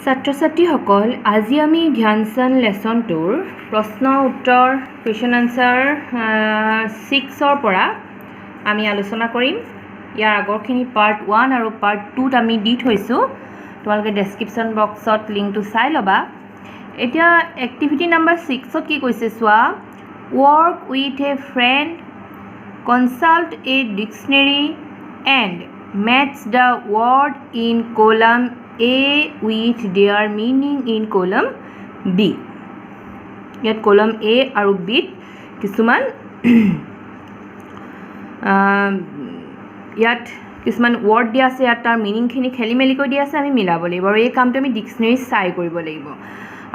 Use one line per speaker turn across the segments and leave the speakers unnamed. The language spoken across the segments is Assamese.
ছাত্ৰ ছাত্ৰীসকল আজি আমি ধ্যানচান্দ লেছনটোৰ প্ৰশ্ন উত্তৰ কুৱেশ্যন আনসাৰ 6ৰ পৰা আমি আলোচনা কৰিম। ইয়াৰ আগৰখিনি পাৰ্ট 1 আৰু পাৰ্ট 2ত আমি দি থৈছোঁ, তোমালোকে ডেছক্ৰিপশ্যন বক্সত লিংকটো চাই ল'বা। এতিয়া এক্টিভিটি নাম্বাৰ 6ত কি কৈছে চোৱা, work with a friend, consult a dictionary and match the word in column A with their meaning in column B. ইয়াত column A আৰু B কিছুমান ইয়াত কিছুমান ৱৰ্ড দিয়া আছে, ইয়াত তাৰ মিনিংখিনি খেলি মেলিকৈ দিয়া আছে, আমি মিলাব লাগিব আৰু এই কামটো আমি ডিক্সনেৰী চাই কৰিব লাগিব।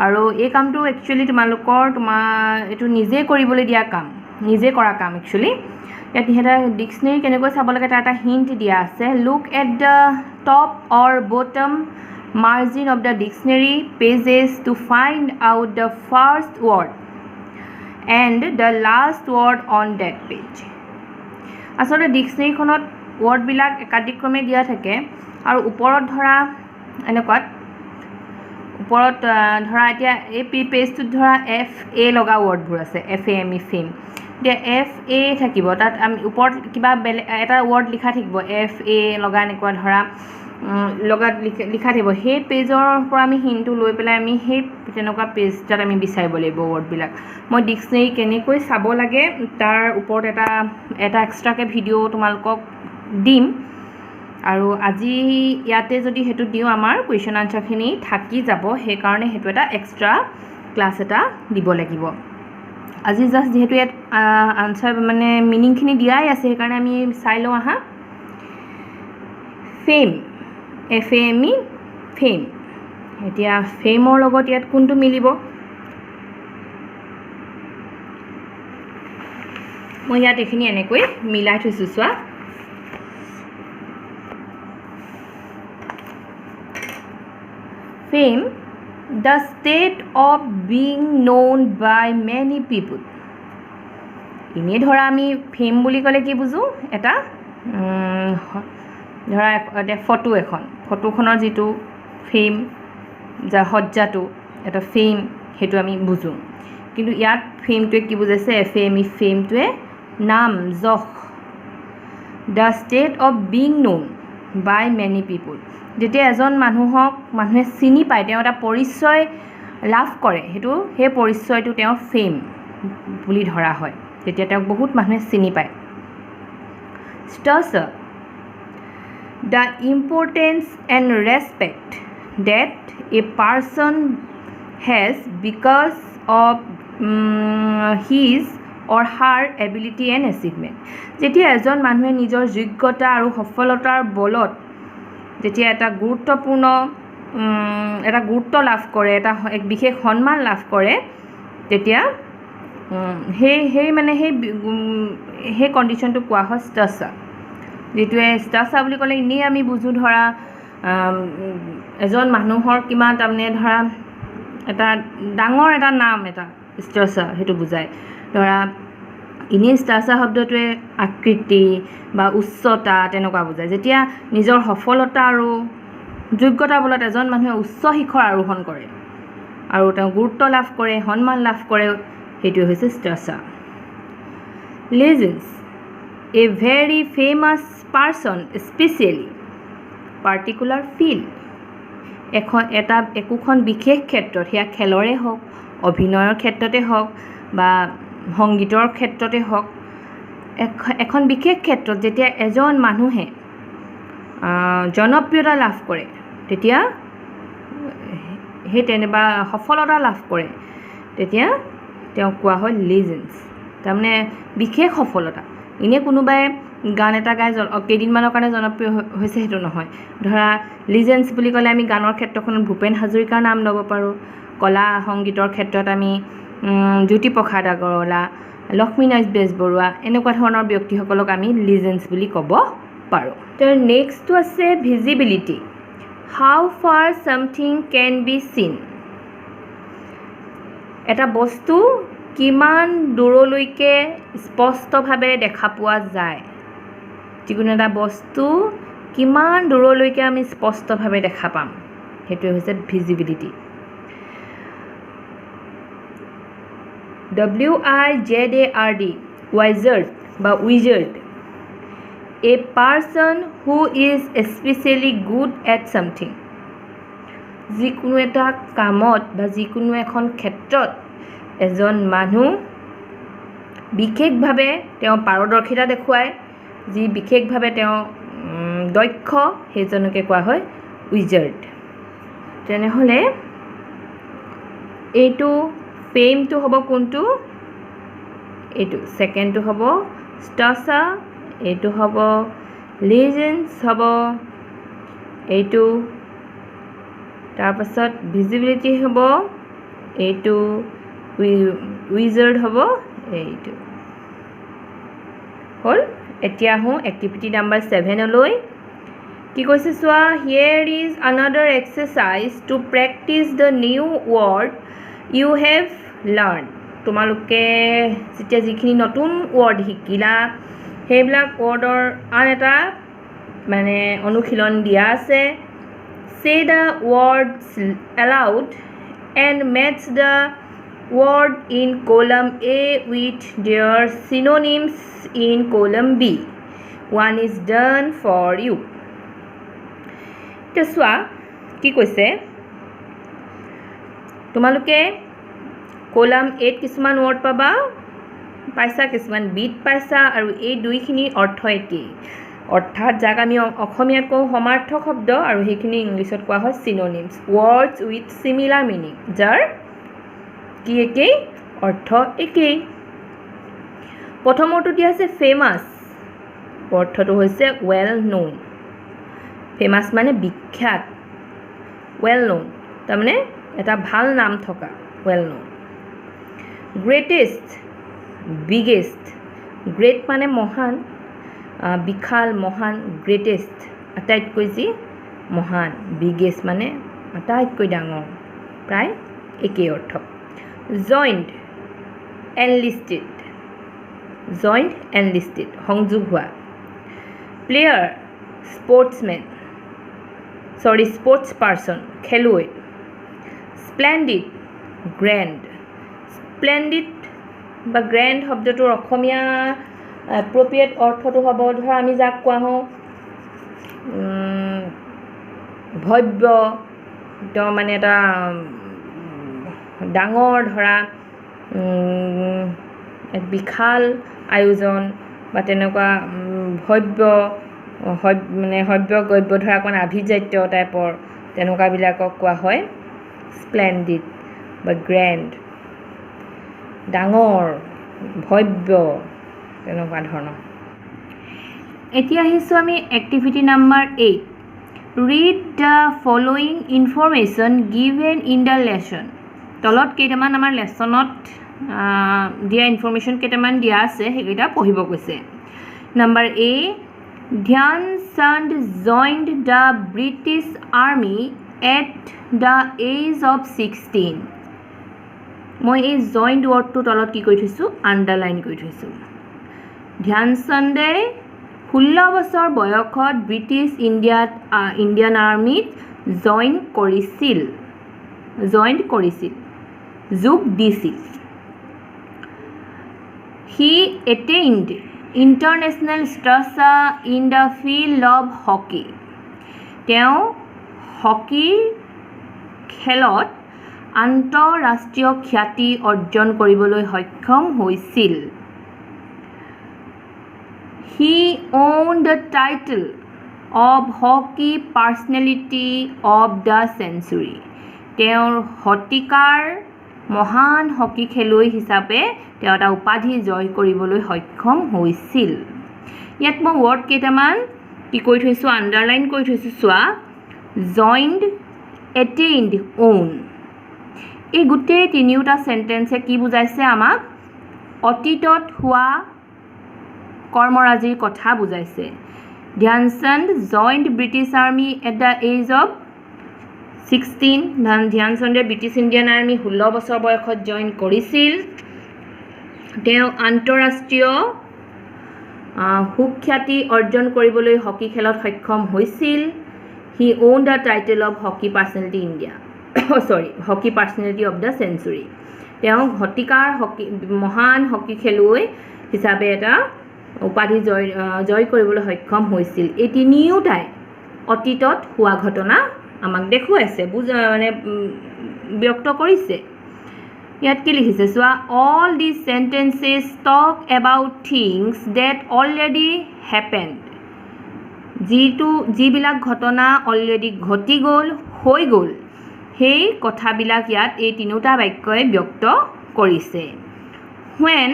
আৰু এই কামটো একচুৱেলি এইটো নিজে কৰিবলৈ দিয়া কাম, নিজে কৰা কাম একচুৱেলি। ইয়াত এটা ডিক্সনেৰী কেনেকৈ চাব লাগে তাৰ এটা হিণ্ট দিয়া আছে। Look at the top or bottom margin of the dictionary pages to find out the first word and the last word on that page. আসলে ডিক্সনেৰীখনত ৱৰ্ডবিলাক একাধিক্ৰমে দিয়া থাকে আৰু ওপৰত ধৰা এনেকুৱাত ওপৰত ধৰা এতিয়া এই পেজটোত ধৰা FA লগা ৱৰ্ডবোৰ আছে, FAME ফেম। এতিয়া FA থাকিব, তাত আমি ওপৰত কিবা বেলেগ এটা ৱৰ্ড লিখা থাকিব, FA লগা এনেকুৱা ধৰা লগাত লিখা থাকিব। সেই পেজৰ পৰা আমি হিনটো লৈ পেলাই আমি সেই তেনেকুৱা পেজটাত আমি বিচাৰিব লাগিব ৱৰ্ডবিলাক। মই ডিক্সনেৰী কেনেকৈ চাব লাগে তাৰ ওপৰত এটা এক্সট্ৰাকৈ ভিডিঅ' তোমালোকক দিম, আৰু আজি ইয়াতে যদি সেইটো দিওঁ আমাৰ কুৱেশ্যন আনচাৰখিনি থাকি যাব, সেইকাৰণে সেইটো এটা এক্সট্ৰা ক্লাছ এটা দিব লাগিব। আজি জাষ্ট যিহেতু ইয়াত আনচাৰ মানে মিনিংখিনি দিয়াই আছে, সেইকাৰণে আমি চাই লওঁ আহা। Fame, FAME fame. এতিয়া ফেমৰ লগত ইয়াত কোনটো মিলিব, মই ইয়াত এইখিনি এনেকৈ মিলাই থৈছোঁ চোৱা। Fame, the state of being known by many people. এনেই ধৰা আমি ফেম বুলি ক'লে কি বুজোঁ, এটা ধৰা এতিয়া ফটোখনৰ যিটো ফেম, যাৰ সজ্জাটো এটা ফেম, সেইটো আমি বুজোঁ। কিন্তু ইয়াত ফেমটোৱে কি বুজাইছে, FAME ফেমটোৱে নাম, যশ। The state of being known by many people, যেতিয়া এজন মানুহে চিনি পায়, তেওঁ এটা পৰিচয় লাভ কৰে, সেই পৰিচয়টো তেওঁৰ ফেম বুলি ধৰা হয়, যেতিয়া তেওঁক বহুত মানুহে চিনি পায়। ষ্টাৰ্চাৰ, the importance and respect that a person has because of his or her ability and achievement. যেতিয়া এজন মানুহে নিজৰ যোগ্যতা আৰু সফলতাৰ বলত যেতিয়া এটা গুৰুত্ব লাভ কৰে, এক বিশেষ সন্মান লাভ কৰে, তেতিয়া সেই কণ্ডিশ্যনটো কোৱা হয় ষ্টাৰ্চাৰ। যিটোৱে ষ্টাৰ্চাৰ বুলি ক'লে এনেই আমি বুজোঁ ধৰা এজন মানুহৰ কিমান তাৰমানে ধৰা এটা ডাঙৰ এটা নাম, এটা ষ্টাৰ্চাৰ সেইটো বুজায়। ধৰা এনেই ষ্টাৰ্চাৰ শব্দটোৱে আকৃতি বা উচ্চতা তেনেকুৱা বুজায়। যেতিয়া নিজৰ সফলতা আৰু যোগ্যতাৰ বলত এজন মানুহে উচ্চ শিখৰ আৰোহণ কৰে আৰু তেওঁ গুৰুত্ব লাভ কৰে, সন্মান লাভ কৰে, সেইটোৱে হৈছে ষ্টাৰ্চাৰ। Legends, a very famous person, especially particular field. একোখন বিশেষ ক্ষেত্ৰত, সেয়া খেলৰে হওক, অভিনয়ৰ ক্ষেত্ৰতে হওক বা সংগীতৰ ক্ষেত্ৰতে হওক, এখন বিশেষ ক্ষেত্ৰত যেতিয়া এজন মানুহে জনপ্ৰিয়তা লাভ কৰে, তেতিয়া বা সফলতা লাভ কৰে, তেতিয়া তেওঁক কোৱা হয় লিজেণ্ডছ। তাৰমানে বিশেষ সফলতা, এনেই কোনোবাই গান এটা গাই কেইদিনমানৰ কাৰণে জনপ্ৰিয় হৈছে সেইটো নহয়। ধৰা লিজেণ্ডছ বুলি ক'লে আমি গানৰ ক্ষেত্ৰখনত ভূপেন হাজৰিকাৰ নাম ল'ব পাৰোঁ, কলা সংগীতৰ ক্ষেত্ৰত আমি জ্যোতিপ্ৰসাদ আগৰৱালা, লক্ষ্মীনাথ বেজবৰুৱা, এনেকুৱা ধৰণৰ ব্যক্তিসকলক আমি লিজেণ্ডছ বুলি ক'ব পাৰোঁ। তাৰ নেক্সটটো আছে visibility, how far something can be seen. এটা বস্তু কিমান দূৰলৈকে স্পষ্টভাৱে দেখা পোৱা যায়, যিকোনো এটা বস্তু কিমান দূৰলৈকে আমি স্পষ্টভাৱে দেখা পাম, সেইটোৱে হৈছে ভিজিবিলিটি WIZARD wizard বা wizard a person who is especially good at something যিকোনো এটা কামত বা যিকোনো এখন ক্ষেত্ৰত এজন মানুহ বিশেষভাৱে তেওঁ পাৰদৰ্শিতা দেখুৱায় যি বিশেষভাৱে তেওঁ দক্ষ সেইজনকে কোৱা হয় উইজাৰ্ড তেনেহ'লে এইটো ফেমটো হ'ব কোনটো এইটো সেকেন্ডটো হ'ব ষ্টাসা এইটো হ'ব লিজেন্স হ'ব এইটো তাৰপাছত ভিজিবিলিটি হ'ব এইটো উইজাৰ্ড হ'ব এইটো হ'ল এতিয়া আহোঁ এক্টিভিটি নাম্বাৰ 7 লৈ কি কৈছে চোৱা here is another exercise to practice the new word you have learn তোমালোকে যেতিয়া যিখিনি নতুন ৱৰ্ড শিকিলা সেইবিলাক ৱৰ্ডৰ আন এটা মানে অনুশীলন দিয়া আছে say the words aloud and match the word in column A with their synonyms in column B one is done for you তেছুৱা কি কৈছে তোমালোকে কলাম A ত কিছুমান ৱৰ্ড পাবা পাইছা কিছুমান B ত পাইছা আৰু এই দুইখিনি অৰ্থ একেই অৰ্থাৎ যাক আমি অসমীয়াত কওঁ সমাৰ্থক শব্দ আৰু সেইখিনি ইংলিছত কোৱা হয় synonyms words with similar meaning যাৰ কি একেই অৰ্থ একেই প্ৰথমটো দিয়া আছে ফেমাস অৰ্থটো হৈছে well known ফেমাস মানে বিখ্যাত well known তাৰমানে এটা ভাল নাম থকা well known greatest biggest great মানে মহান বিশাল মহান গ্ৰেটেষ্ট আটাইতকৈ যি মহান বিগেষ্ট মানে আটাইতকৈ ডাঙৰ প্ৰায় একেই অৰ্থ জইন্ট এনলিষ্টেড সংযোগ হোৱা প্লেয়াৰ স্পৰ্টছ পাৰ্চন খেলুৱৈ স্প্লেণ্ডিড গ্ৰেণ্ড বা গ্ৰেণ্ড শব্দটোৰ অসমীয়া এপ্ৰপ্ৰিয়েট অৰ্থটো হ'ব ধৰা আমি যাক কোৱা হওঁ ভব্য একদম মানে এটা ডাঙৰ ধৰা এক বিশাল আয়োজন বা তেনেকুৱা ভব্য মানে সভ্য গব্য ধৰা অকণ আভিজাত্য টাইপৰ তেনেকুৱাবিলাকক কোৱা হয় স্প্লেণ্ডিড বা গ্ৰেণ্ড ডাঙৰ ভব্য তেনেকুৱা ধৰণৰ এতিয়া আহিছোঁ আমি activity number 8 read the following information given in the lesson তলত কেইটামান আমাৰ লেচনত দিয়া ইনফৰমেশ্যন কেইটামান দিয়া আছে সেইকেইটা পঢ়িব কৈছে number A Dhyan Chand joined the British army at the age of 16 মই এই জইন্ট ৱৰ্ডটো তলত কি কৰি থৈছোঁ আণ্ডাৰলাইন কৰি থৈছোঁ ধ্যান চান্দে 16 বছৰ বয়সত ব্ৰিটিছ ইণ্ডিয়ান আৰ্মিত জইন কৰিছিল যোগ দিছিল he attained international stars in the field of hockey তেওঁ হকীৰ খেলত আন্তঃৰাষ্ট্ৰীয় খ্যাতি অৰ্জন কৰিবলৈ সক্ষম হৈছিল He owned the title of Hockey Personality of the Century. তেওঁৰ শতিকাৰ মহান হকী খেলুৱৈ হিচাপে তেওঁ এটা উপাধি জয় কৰিবলৈ সক্ষম হৈছিল ইয়াত মই ৱৰ্ড কেইটামান কি কৰি থৈছোঁ আণ্ডাৰলাইন কৰি থৈছোঁ চোৱা জইন্ড এটেইনড ওন এই গোটেই তিনিওটা সেন্টেন্সে কি বুজাইছে আমাক অতীতত হোৱা কৰ্মৰাজিৰ কথা বুজাইছে Dhyanchand joined British army at the age of 16 ধ্যানচান্দে ব্ৰিটিছ ইণ্ডিয়ান আৰ্মি 16 বছৰ বয়সত জইন কৰিছিল তেওঁ আন্তঃৰাষ্ট্ৰীয় সুখ্যাতি অৰ্জন কৰিবলৈ হকী খেলত সক্ষম হৈছিল হি owned the title of hockey personality India hockey personality of the century তেওঁ ঘটিকাৰ হকি মহান হকি খেলুৱৈ হিচাপে এটা উপাধি জয় কৰিবলৈ সক্ষম হৈছিল এই তিনিওটাই অতীতত হোৱা ঘটনা আমাক দেখুৱাইছে মানে ব্যক্ত কৰিছে ইয়াত কি লিখিছে চোৱা all these sentences talk about things that already happened যিবিলাক ঘটনা অলৰেডি ঘটি গ'ল হৈ গ'ল সেই কথাবিলাক ইয়াত এই তিনিটা বাক্যই ব্যক্ত কৰিছে when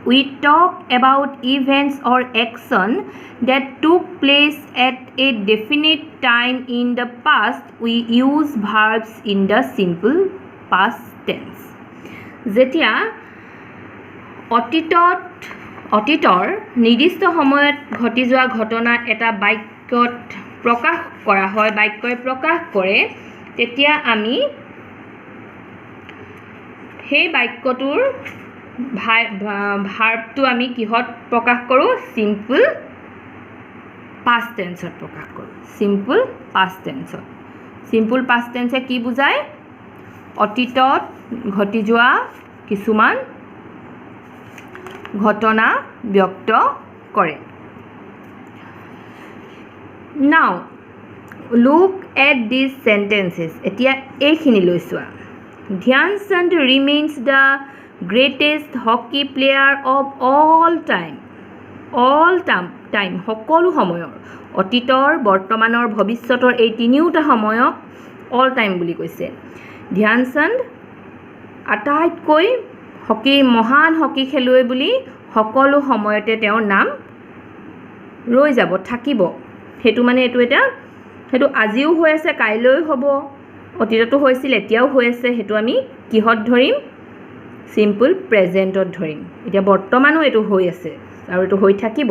we talk about events or action that took place at a definite time in the past we use verbs in the simple past tense যেতিয়া অতীতৰ নিৰ্দিষ্ট সময়ত ঘটি যোৱা ঘটনা এটা বাক্যত প্ৰকাশ কৰা হয় বাক্যই প্ৰকাশ কৰে তেতিয়া আমি সেই বাক্যটোৰ ভাৰ্বটো আমি কিহত প্ৰকাশ কৰোঁ সিম্পল পাষ্ট টেন্সত প্ৰকাশ কৰোঁ সিম্পল পাষ্ট টেন্সত সিম্পল পাষ্ট টেন্সে কি বুজায় অতীতত ঘটি যোৱা কিছুমান ঘটনা ব্যক্ত কৰে নাও লুক এট দিছ সেন্টেন্সেছ এতিয়া এইখিনি লৈ চোৱা Dhyan Chand remains the greatest hockey player of all time সকলো সময়ৰ অতীতৰ বৰ্তমানৰ ভৱিষ্যতৰ এই তিনিওটা সময়ক অল টাইম বুলি কৈছে ধ্যান চান্দ আটাইতকৈ মহান হকি খেলুৱৈ বুলি সকলো সময়তে তেওঁৰ নাম ৰৈ যাব থাকিব সেইটো মানে সেইটো আজিও হৈ আছে কাইলৈও হ'ব অতীততো হৈছিল এতিয়াও হৈ আছে সেইটো আমি কিহত ধৰিম সিম্পল প্ৰেজেন্টত ধৰিম এতিয়া বৰ্তমানো এইটো হৈ আছে আৰু এইটো হৈ থাকিব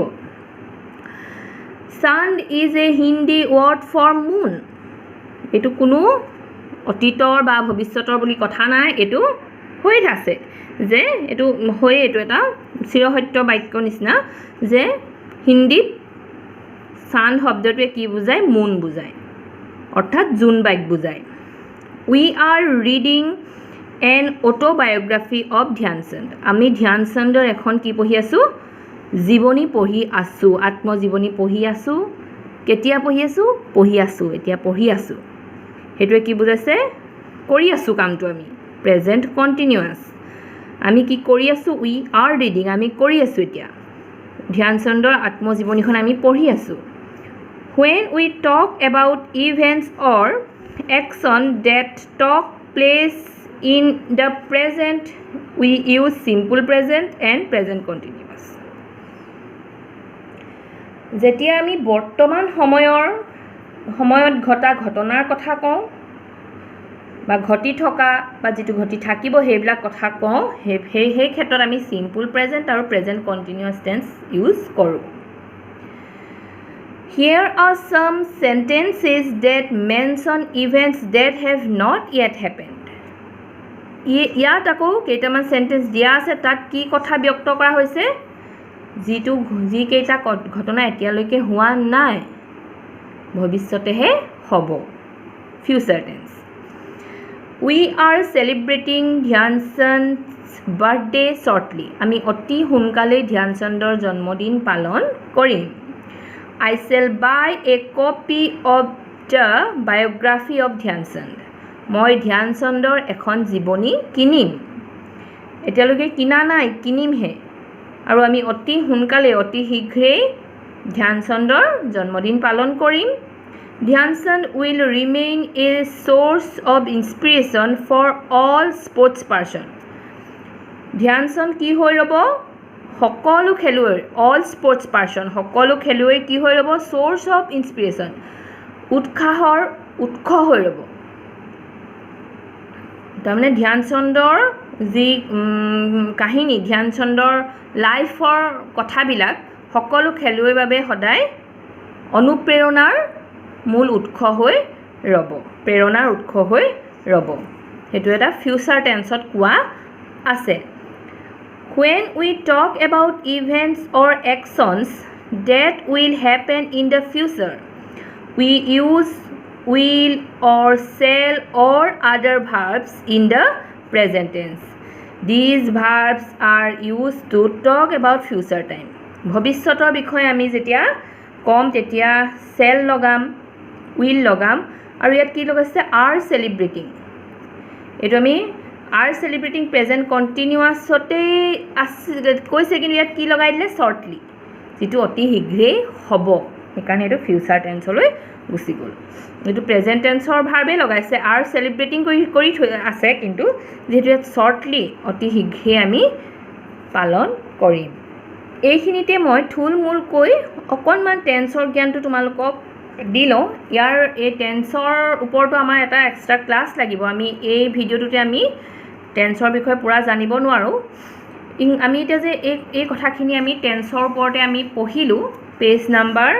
sun is a Hindi word for moon এইটো কোনো অতীতৰ বা ভৱিষ্যতৰ বুলি কথা নাই এইটো হৈ আছে যে এইটো এটা চিৰসত্য বাক্য নিচিনা যে হিন্দীত সান শব্দটোৱে কি বুজায় মুন বুজায় অৰ্থাৎ জুন বাইক বুজায় we are reading an autobiography of Dhyan Chand আমি ধ্যান চান্দৰ এখন কি পঢ়ি আছোঁ জীৱনী পঢ়ি আছোঁ আত্মজীৱনী পঢ়ি আছোঁ কেতিয়া পঢ়ি আছোঁ এতিয়া পঢ়ি আছোঁ সেইটোৱে কি বুজাইছে কৰি আছোঁ কামটো আমি প্ৰেজেণ্ট কণ্টিনিউৱাছ আমি কি কৰি আছোঁ উই আৰ ৰিডিং আমি কৰি আছোঁ এতিয়া ধ্যান চান্দৰ আত্মজীৱনীখন আমি পঢ়ি আছোঁ when we talk about events or action that took place in the present we use simple present and present continuous যেতিয়া আমি বৰ্তমান সময়ত ঘটা ঘটনাৰ কথা কওঁ বা ঘটি থকা বা যেটো ঘটি থাকিব সেইবিলাক কথা কওঁ সেই ক্ষেত্ৰত আমি সিম্পল প্ৰেজেন্ট আৰু প্ৰেজেন্ট কন্টিনিউয়াছ টেন্স ইউজ কৰোঁ Here are some sentences that mention events that have not yet happened. ইয়াত আকৌ কেইটামান সেন্টেন্স দিয়া আছে তাত কি কথা ব্যক্ত কৰা হৈছে যি কেইটা ঘটনা এতিয়ালৈকে হোৱা নাই ভৱিষ্যতেহে হ'ব future tense We are celebrating Dhyan Chand's birthday shortly. আমি অতি সোনকালে ধ্যান চন্দৰ জন্মদিন পালন কৰিম I shall buy a copy of the biography of Dhyan Chand. মই ধ্যান চন্দৰ এখন জীৱনী কিনিম এতিয়ালৈকে কিনা নাই কিনিমহে আৰু আমি অতি সোনকালে অতি শীঘ্ৰেই ধ্যান চন্দৰ জন্মদিন পালন কৰিম Dhyan Chand will remain a source of inspiration for all sports person. Dhyan Chand কি হৈ ৰব সকলো খেলুৱৈ all sports person সকলো খেলুৱৈ কি হৈ ৰব source of inspiration উৎসাহৰ উৎস হৈ ৰব তাৰমানে ধ্যান চন্দৰ যি কাহিনী ধ্যান চন্দৰ লাইফৰ কথাবিলাক সকলো খেলুৱৈৰ বাবে সদায় অনুপ্ৰেৰণাৰ মূল উৎস হৈ ৰব প্ৰেৰণাৰ উৎস হৈ ৰব হেতু এটা ফিউচাৰ টেন্সত কোৱা আছে When we talk about events or actions that will happen in the future We use will or shall or other verbs in the present tense. These verbs are used to talk about future time. ভৱিষ্যতৰ বিষয়ে আমি যেতিয়া কম তেতিয়া shall লগাম, will লগাম আৰু ইয়াত কি লগাইছে are celebrating. এইটো আমি are celebrating present continuousতে কৈছে কিন্তু ইয়াত কি লগাই দিলে shortly, যিটো অতি শীঘ্ৰেই হ'ব, সেইকাৰণে এইটো ফিউচাৰ টেন্সলৈ গুচি গ'ল। এইটো প্ৰেজেণ্ট টেন্সৰ ভাৰ্বে লগাইছে are celebrating কৰি থৈ আছে, কিন্তু যিহেতু ইয়াত shortly অতি শীঘ্ৰেই আমি পালন কৰিম। এইখিনিতে মই থুলমূলকৈ অকণমান টেন্সৰ জ্ঞানটো তোমালোকক দি লওঁ। ইয়াৰ এই টেন্সৰ ওপৰতো আমাৰ এটা এক্সট্ৰা ক্লাছ লাগিব। আমি এই ভিডিঅ'টোতে আমি টেন্সৰ বিষয়ে পূৰা জানিব নোৱাৰোঁ। আমি এতিয়া যে এই কথাখিনি আমি টেন্সৰ ওপৰতে আমি পঢ়িলোঁ, পেজ নাম্বাৰ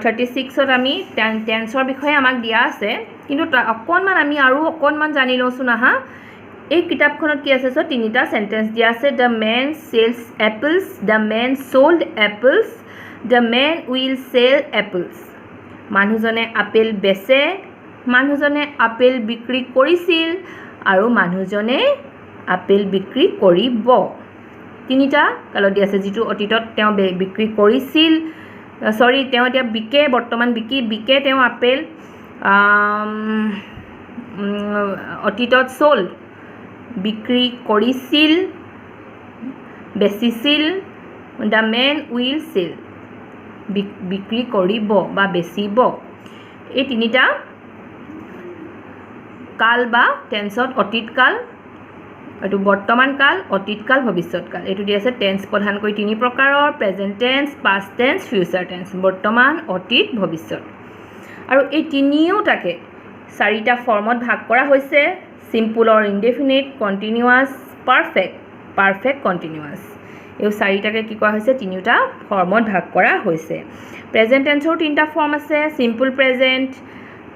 36ত আমি টেন্সৰ বিষয়ে আমাক দিয়া আছে, কিন্তু অকণমান আমি আৰু অকণমান জানি লওঁচোন আহা। এই কিতাপখনত কি আছে চ' তিনিটা চেণ্টেঞ্চ দিয়া আছে। The man sells apples, the man sold apples, the man will sell apples. মানুহজনে আপেল বেচে, মানুহজনে আপেল বিক্ৰী কৰিছিল আৰু মানুহজনে আপেল বিক্ৰী কৰিব। তিনিটা কালত দিয়া আছে, যিটো অতীতত তেওঁ বিক্ৰী কৰিছিল, তেওঁ এতিয়া বিকে, বৰ্তমান বিকে তেওঁ আপেল, অতীতত চ'ল্ড বিক্ৰী কৰিছিল, বেচিছিল, দ্য মেন উইল চেল বিক্ৰী কৰিব বা বেচিব। এই তিনিটা কাল বা টেন্সত অতীতকাল, এইটো বৰ্তমান কাল, অতীতকাল, ভৱিষ্যৎকাল। এইটো দি আছে টেন্স প্ৰধানকৈ তিনি প্ৰকাৰৰ, present tense, past tense, future tense, বৰ্তমান, অতীত, ভৱিষ্যত। আৰু এই তিনিওটাকে চাৰিটা ফৰ্মত ভাগ কৰা হৈছে, চিম্পুল অৰ ইনডেফিনিট, কণ্টিনিউৱাছ, পাৰফেক্ট কণ্টিনিউৱাছ। এই চাৰিটাকে কি কৰা হৈছে, তিনিওটা ফৰ্মত ভাগ কৰা হৈছে। প্ৰেজেণ্ট টেন্সৰো তিনিটা ফৰ্ম আছে, simple present,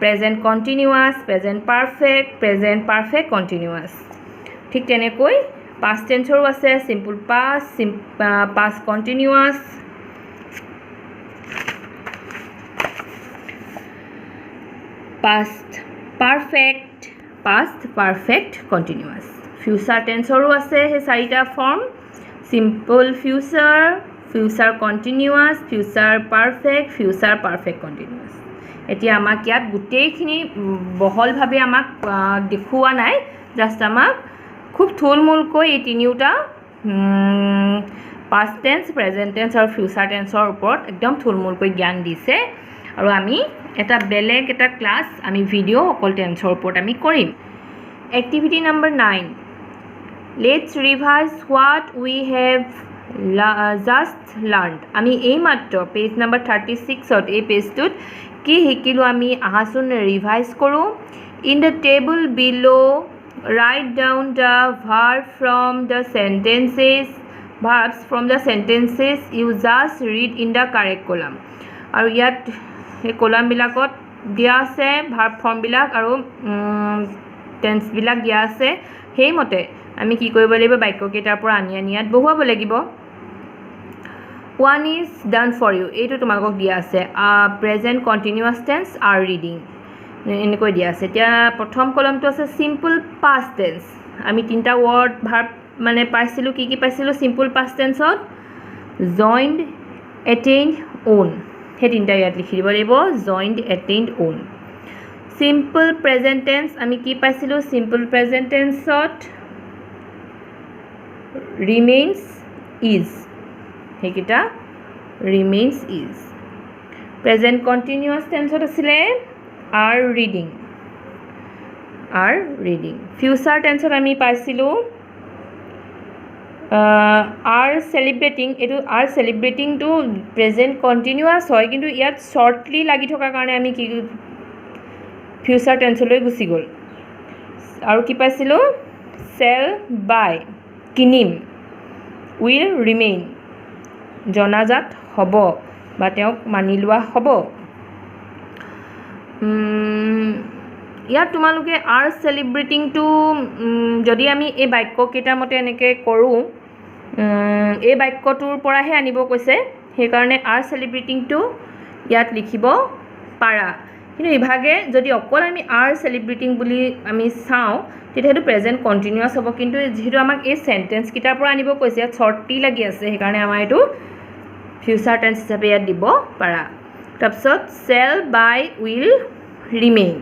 present continuous, present perfect continuous. ঠিক তেনেকৈ পাষ্ট টেন্সৰো আছে, simple past continuous, past perfect continuous. Future টেন্সৰো আছে সেই চাৰিটা form, simple future, future continuous, future perfect continuous. এতিয়া আমাক ইয়াত গোটেইখিনি বহলভাৱে আমাক দেখুওৱা নাই, জাষ্ট আমাক খুব থুলমূলকৈ এই তিনিওটা পাষ্ট টেন্স, প্ৰেজেণ্ট টেন্স আৰু ফিউচাৰ টেন্সৰ ওপৰত একদম থুলমূলকৈ জ্ঞান দিছে। আৰু আমি বেলেগ এটা ক্লাছ আমি ভিডিঅ' অকল টেন্সৰ ওপৰত আমি কৰিম। Activity number 9, let's revise what we have just learned. আমি এইমাত্ৰ পেজ নম্বৰ 36ত এই পেজটোত কি শিকিলোঁ আমি আহাচোন ৰিভাইজ কৰোঁ। In the table bill' write down the verbs from the sentences you just read in the correct column. আৰু ইয়াত এই কলামবিলাকত দিয়া আছে ভাৰ্ব ফৰ্মবিলাক আৰু টেন্সবিলাক দিয়া আছে। সেইমতে আমি কি কৰিব লাগিব, বাক্যকেইটাৰ পৰা আনি ইয়াত বহুৱাব লাগিব। 1 is done for you, এইটো তোমালোকক দিয়া আছে, present continuous tense are reading, এনেকৈ দিয়া আছে। এতিয়া প্ৰথম কলমটো আছে চিম্পল পাষ্ট টেন্স। আমি তিনিটা ৱৰ্ড ভাৰ্ব মানে পাইছিলোঁ, কি পাইছিলোঁ চিম্পল পাষ্ট টেন্সত, জইণ্ড, এটেইণ্ড, ওন। সেই তিনিটা ইয়াত লিখি দিব লাগিব, জইণ্ড, এটেইণ্ড, ওন। চিম্পল প্ৰেজেণ্ট টেন্স আমি কি পাইছিলোঁ, চিম্পল প্ৰেজেণ্ট টেন্সত ৰিমেইনছ, ইজ, সেইকেইটা ৰিমেইনছ, ইজ। প্ৰেজেণ্ট কণ্টিনিউৱাছ টেন্সত আছিলে are reading। ফিউচাৰ টেন্সত আমি পাইছিলোঁ are celebrating। এইটো are celebratingটো প্ৰেজেণ্ট কণ্টিনিউৱাছ হয়, কিন্তু ইয়াত শ্বৰ্টলি লাগি থকাৰ কাৰণে আমি কি ফিউচাৰ টেন্সলৈ গুচি গ'ল। আৰু কি পাইছিলোঁ, চেল বাই, কিনিম, উইল ৰিমেইন, জনাজাত হ'ব বা তেওঁক মানি লোৱা হ'ব। ইয়াত তোমালোকে আৰ চেলিব্ৰেটিংটো যদি আমি এই বাক্যকেইটাৰ মতে এনেকৈ কৰোঁ, এই বাক্যটোৰ পৰাহে আনিব কৈছে, সেইকাৰণে আৰ চেলিব্ৰেটিংটো ইয়াত লিখিব পাৰা কিন্তু ইভাগে যদি অকল আমি আৰ সেলিব্ৰেটিং বুলি আমি চাওঁ তেতিয়া সেইটো প্ৰেজেন্ট কন্টিনিউয়াস হ'ব কিন্তু যেহেতু আমাক এই সেন্টেন্স কিটাৰ পৰা আনিব কৈছে শৰ্ট টি লাগি আছে সেইকাৰণে আমাৰ এইটো ফিউচাৰ টেন্স হিচাপে ইয়াত দিব পাৰা তাৰপিছত চেল বাই উইল ৰিমেইন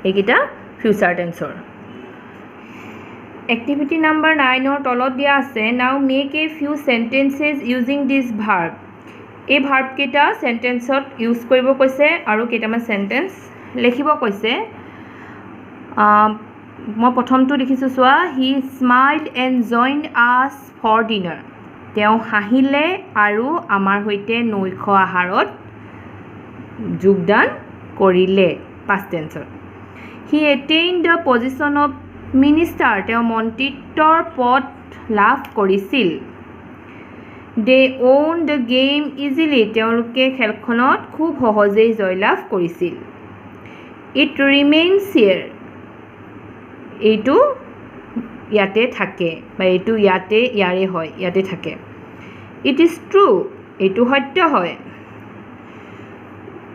এইকিটা ফিউচাৰ টেন্সৰ এক্টিভিটি নাম্বাৰ 9 ৰ তলত দিয়া আছে নাও make a few sentences using this verb এই ভাৰ্ব কেইটা সেন্টেন্সত ইউজ কৰিব কৈছে আৰু কেইটামান সেন্টেন্স লিখিব কৈছে মই প্ৰথমটো লিখিছো চোৱা হি স্মাইলড এণ্ড জইনড আছ ফৰ ডিনাৰ তেওঁ হাঁহিলে আৰু আমাৰ সৈতে নৈশ আহাৰত যোগদান কৰিলে পাষ্ট টেন্সৰ he attained the position of minister তেওঁ মন্ত্ৰিত্বৰ পদ লাভ কৰিছিল they won the game easily তেওঁলোকে খেলখনত খুব সহজেই জয়লাভ কৰিছিল ইট ৰিমেইনছ হিয়াৰ এইটো ইয়াতে থাকে বা এইটো ইয়াৰে হয় ইয়াতে থাকে ইট ইজ ট্ৰু এইটো সত্য হয়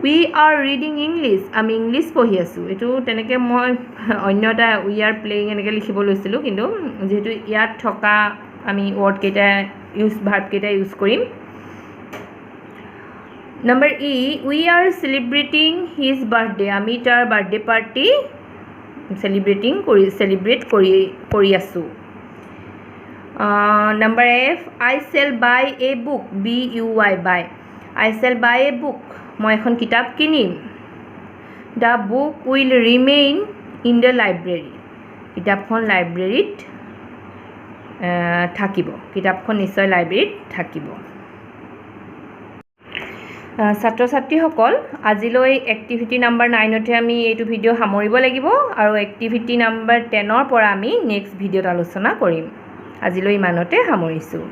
উই আৰ ৰিডিং ইংলিছ আমি ইংলিছ পঢ়ি আছোঁ এইটো তেনেকৈ মই অন্য এটা উই আৰ প্লেয়িং এনেকৈ লিখিব লৈছিলোঁ কিন্তু যেহেতু ইয়াত থকা আমি ৱৰ্ড কেইটা ভাৰ্ব কেইটা ইউজ কৰিম number E we are celebrating his birthday আমি তাৰ বাৰ্থডে পাৰ্টি সেলিব্ৰেট কৰি আছোঁ number F I sell buy a book BUY buy I sell buy a book মই এখন কিতাপ কিনিম the book will remain in the library কিতাপখন লাইব্ৰেৰীত থাকিব কিতাপখন নিশ্চয় লাইব্ৰেৰীত থাকিব ছাত্ৰ ছাত্ৰীসকল আজিলৈ এক্টিভিটি নাম্বাৰ 9 তে আমি এইটো ভিডিঅ' সামৰিব লাগিব আৰু এক্টিভিটি নাম্বাৰ 10 ৰ পৰা আমি নেক্সট ভিডিঅ'ত আলোচনা কৰিম আজিলৈ ইমানতে সামৰিছোঁ